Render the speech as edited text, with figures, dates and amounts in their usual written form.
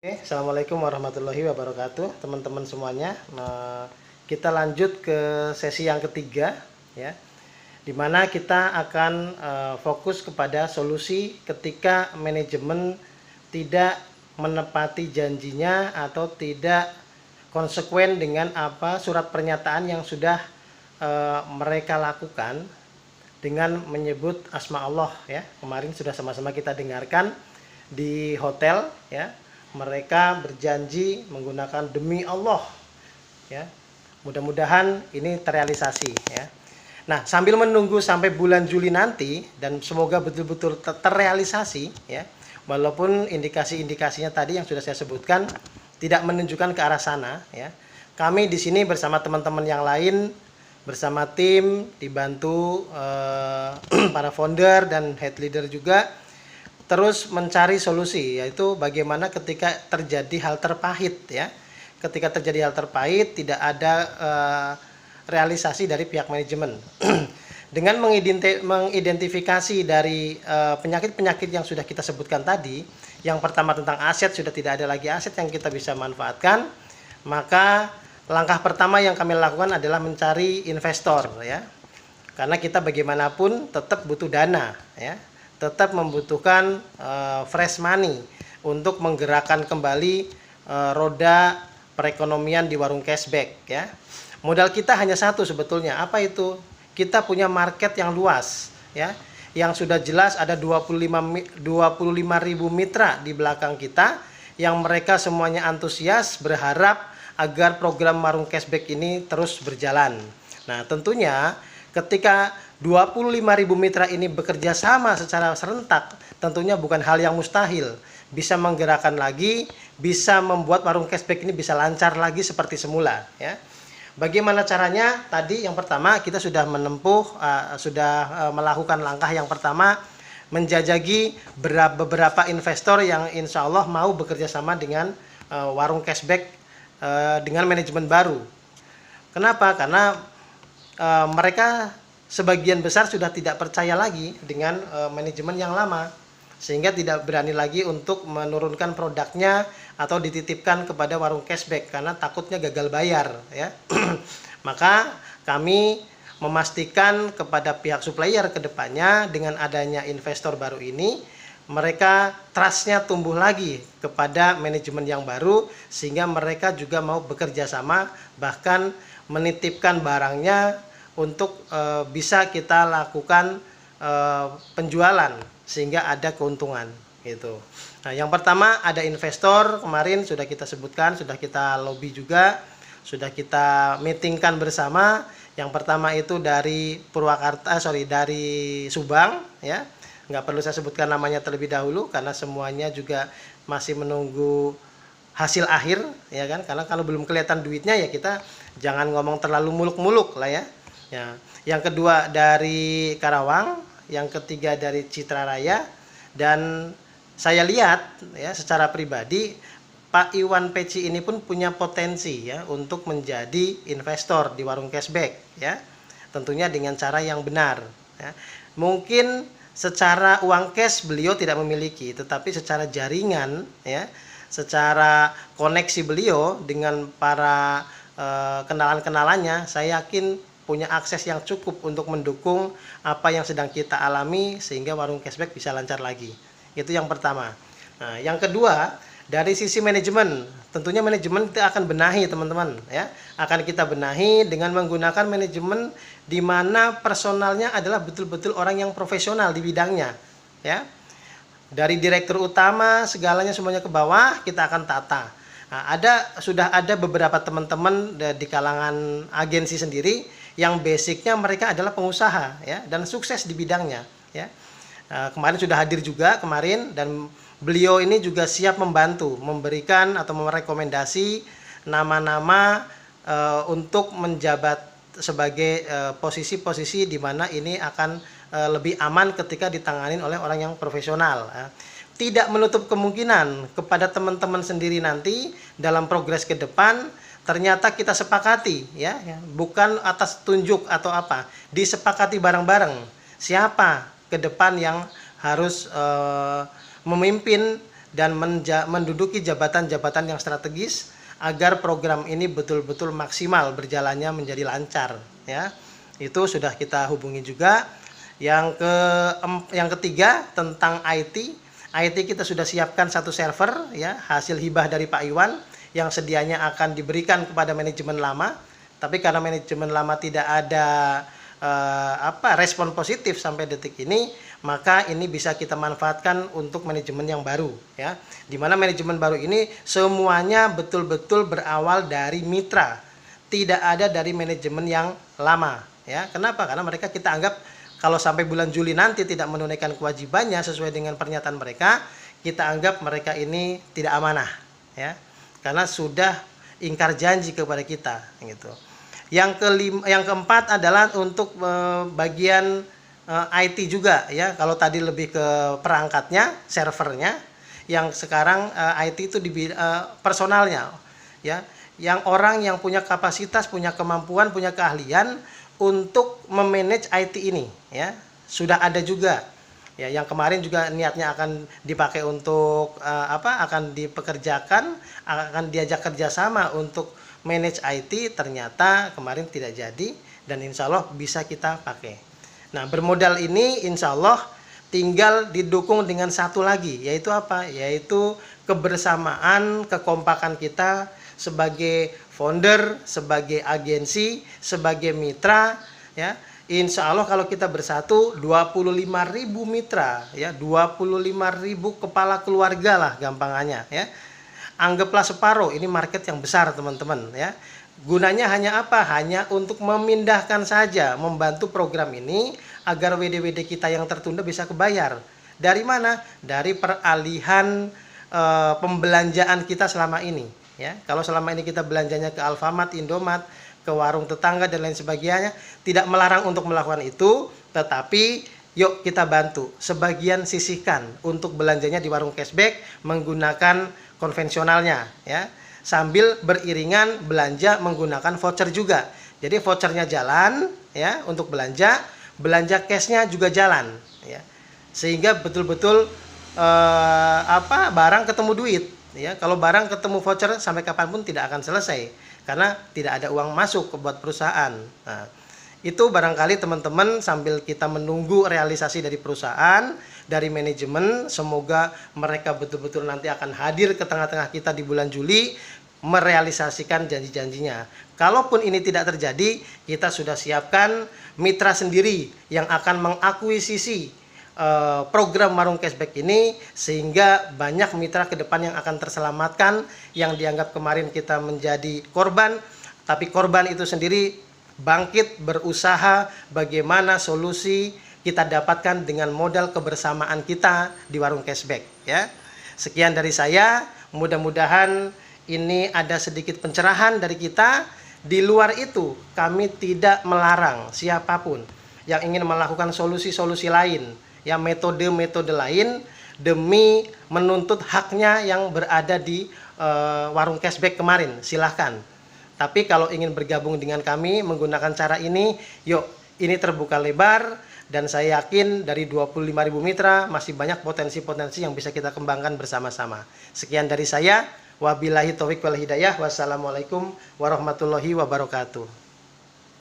Oke, Assalamualaikum warahmatullahi wabarakatuh, teman-teman semuanya. Kita lanjut ke sesi yang ketiga, ya, di mana kita akan fokus kepada solusi ketika manajemen tidak menepati janjinya atau tidak konsekuen dengan apa surat pernyataan yang sudah mereka lakukan dengan menyebut asma Allah, ya. Kemarin sudah sama-sama kita dengarkan di hotel, ya. Mereka berjanji menggunakan demi Allah, ya. Mudah-mudahan ini terrealisasi, ya. Nah, sambil menunggu sampai bulan Juli nanti dan semoga betul-betul terrealisasi, ya. Walaupun indikasi-indikasinya tadi yang sudah saya sebutkan tidak menunjukkan ke arah sana, ya. Kami di sini bersama teman-teman yang lain, bersama tim, dibantu para founder dan head leader juga, terus mencari solusi, yaitu bagaimana ketika terjadi hal terpahit, ya. Ketika terjadi hal terpahit tidak ada realisasi dari pihak manajemen. Dengan mengidentifikasi dari penyakit-penyakit yang sudah kita sebutkan tadi, yang pertama tentang aset, sudah tidak ada lagi aset yang kita bisa manfaatkan, maka langkah pertama yang kami lakukan adalah mencari investor, ya. Karena kita bagaimanapun tetap butuh dana, ya. Tetap membutuhkan fresh money untuk menggerakkan kembali roda perekonomian di warung cashback, ya. Modal kita hanya satu sebetulnya. Apa itu? Kita punya market yang luas, ya. Yang sudah jelas ada 25.000 mitra di belakang kita yang mereka semuanya antusias berharap agar program warung cashback ini terus berjalan. Nah, tentunya ketika 25.000 mitra ini bekerja sama secara serentak, tentunya bukan hal yang mustahil. Bisa menggerakkan lagi, bisa membuat warung cashback ini bisa lancar lagi seperti semula, ya. Bagaimana caranya? Tadi yang pertama kita sudah menempuh, melakukan langkah yang pertama, menjajaki beberapa investor yang insya Allah mau bekerja sama dengan warung cashback dengan manajemen baru. Kenapa? Karena mereka sebagian besar sudah tidak percaya lagi dengan manajemen yang lama, sehingga tidak berani lagi untuk menurunkan produknya atau dititipkan kepada warung cashback karena takutnya gagal bayar, ya. Maka kami memastikan kepada pihak supplier ke depannya dengan adanya investor baru ini, mereka trust-nya tumbuh lagi kepada manajemen yang baru, sehingga mereka juga mau bekerja sama, bahkan menitipkan barangnya untuk bisa kita lakukan penjualan sehingga ada keuntungan, gitu. Nah, yang pertama ada investor, kemarin sudah kita sebutkan, sudah kita lobby juga, sudah kita meetingkan bersama. Yang pertama itu dari dari Subang, ya. Nggak perlu saya sebutkan namanya terlebih dahulu karena semuanya juga masih menunggu hasil akhir, ya kan. Karena kalau belum kelihatan duitnya ya kita jangan ngomong terlalu muluk-muluk lah, ya. Ya. Yang kedua dari Karawang, yang ketiga dari Citra Raya, dan saya lihat ya secara pribadi Pak Iwan Peci ini pun punya potensi, ya, untuk menjadi investor di warung cashback, ya. Tentunya dengan cara yang benar, ya. Mungkin secara uang cash beliau tidak memiliki, tetapi secara jaringan, ya, secara koneksi beliau dengan para kenalan-kenalannya, saya yakin punya akses yang cukup untuk mendukung apa yang sedang kita alami sehingga warung cashback bisa lancar lagi. Itu yang pertama. Nah, yang kedua dari sisi manajemen, tentunya manajemen kita akan benahi, teman-teman, ya. Akan kita benahi dengan menggunakan manajemen di mana personalnya adalah betul-betul orang yang profesional di bidangnya, ya. Dari direktur utama segalanya semuanya ke bawah kita akan tata. Nah, sudah ada beberapa teman-teman di kalangan agensi sendiri yang basicnya mereka adalah pengusaha, ya, dan sukses di bidangnya, ya. Kemarin sudah hadir juga kemarin, dan beliau ini juga siap membantu, memberikan atau merekomendasi nama-nama untuk menjabat sebagai posisi-posisi di mana ini akan lebih aman ketika ditangani oleh orang yang profesional. Tidak menutup kemungkinan kepada teman-teman sendiri nanti dalam progres ke depan ternyata kita sepakati, ya, bukan atas tunjuk atau apa, disepakati bareng-bareng siapa ke depan yang harus memimpin dan menduduki jabatan-jabatan yang strategis agar program ini betul-betul maksimal berjalannya menjadi lancar ya. Itu sudah kita hubungi juga. Yang ketiga tentang IT. IT kita sudah siapkan satu server ya, hasil hibah dari Pak Iwan yang sedianya akan diberikan kepada manajemen lama. Tapi karena manajemen lama tidak ada respon positif sampai detik ini, maka ini bisa kita manfaatkan untuk manajemen yang baru ya. Di mana manajemen baru ini semuanya betul-betul berawal dari mitra, tidak ada dari manajemen yang lama ya. Kenapa? Karena mereka kita anggap kalau sampai bulan Juli nanti tidak menunaikan kewajibannya sesuai dengan pernyataan mereka, kita anggap mereka ini tidak amanah ya. Karena sudah ingkar janji kepada kita gitu. Yang keempat adalah untuk bagian IT juga ya. Kalau tadi lebih ke perangkatnya, servernya, yang sekarang IT itu di personalnya ya. Yang orang yang punya kapasitas, punya kemampuan, punya keahlian untuk memanage IT ini ya. Sudah ada juga ya, yang kemarin juga niatnya akan dipakai untuk akan dipekerjakan, akan diajak kerjasama untuk manage IT, ternyata kemarin tidak jadi dan insya Allah bisa kita pakai. Nah, bermodal ini insya Allah tinggal didukung dengan satu lagi, yaitu apa? Yaitu kebersamaan, kekompakan kita sebagai founder, sebagai agensi, sebagai mitra ya. Insya Allah kalau kita bersatu 25.000 mitra ya, 25.000 kepala keluarga lah gampangannya ya. Anggaplah separuh, ini market yang besar teman-teman ya. Gunanya hanya apa? Hanya untuk memindahkan saja, membantu program ini agar WD-WD kita yang tertunda bisa kebayar. Dari mana? Dari peralihan pembelanjaan kita selama ini ya. Kalau selama ini kita belanjanya ke Alfamart, Indomaret, ke warung tetangga dan lain sebagainya, tidak melarang untuk melakukan itu, tetapi yuk kita bantu, sebagian sisihkan untuk belanjanya di warung cashback menggunakan konvensionalnya ya, sambil beriringan belanja menggunakan voucher juga. Jadi vouchernya jalan ya untuk belanja cashnya juga jalan ya, sehingga betul-betul barang ketemu duit ya. Kalau barang ketemu voucher sampai kapanpun tidak akan selesai karena tidak ada uang masuk ke buat perusahaan. Nah, itu barangkali teman-teman sambil kita menunggu realisasi dari perusahaan, dari manajemen, semoga mereka betul-betul nanti akan hadir ke tengah-tengah kita di bulan Juli merealisasikan janji-janjinya. Kalaupun ini tidak terjadi, kita sudah siapkan mitra sendiri yang akan mengakuisisi program warung cashback ini, sehingga banyak mitra ke depan yang akan terselamatkan, yang dianggap kemarin kita menjadi korban, tapi korban itu sendiri bangkit berusaha bagaimana solusi kita dapatkan dengan modal kebersamaan kita di warung cashback ya. Sekian dari saya, mudah-mudahan ini ada sedikit pencerahan dari kita. Di luar itu kami tidak melarang siapapun yang ingin melakukan solusi-solusi lain ya, metode-metode lain demi menuntut haknya yang berada di warung cashback kemarin, silahkan. Tapi kalau ingin bergabung dengan kami menggunakan cara ini, yuk, ini terbuka lebar dan saya yakin dari 25.000 mitra masih banyak potensi-potensi yang bisa kita kembangkan bersama-sama. Sekian dari saya, wabillahi taufiq wal hidayah, wassalamualaikum warahmatullahi wabarakatuh.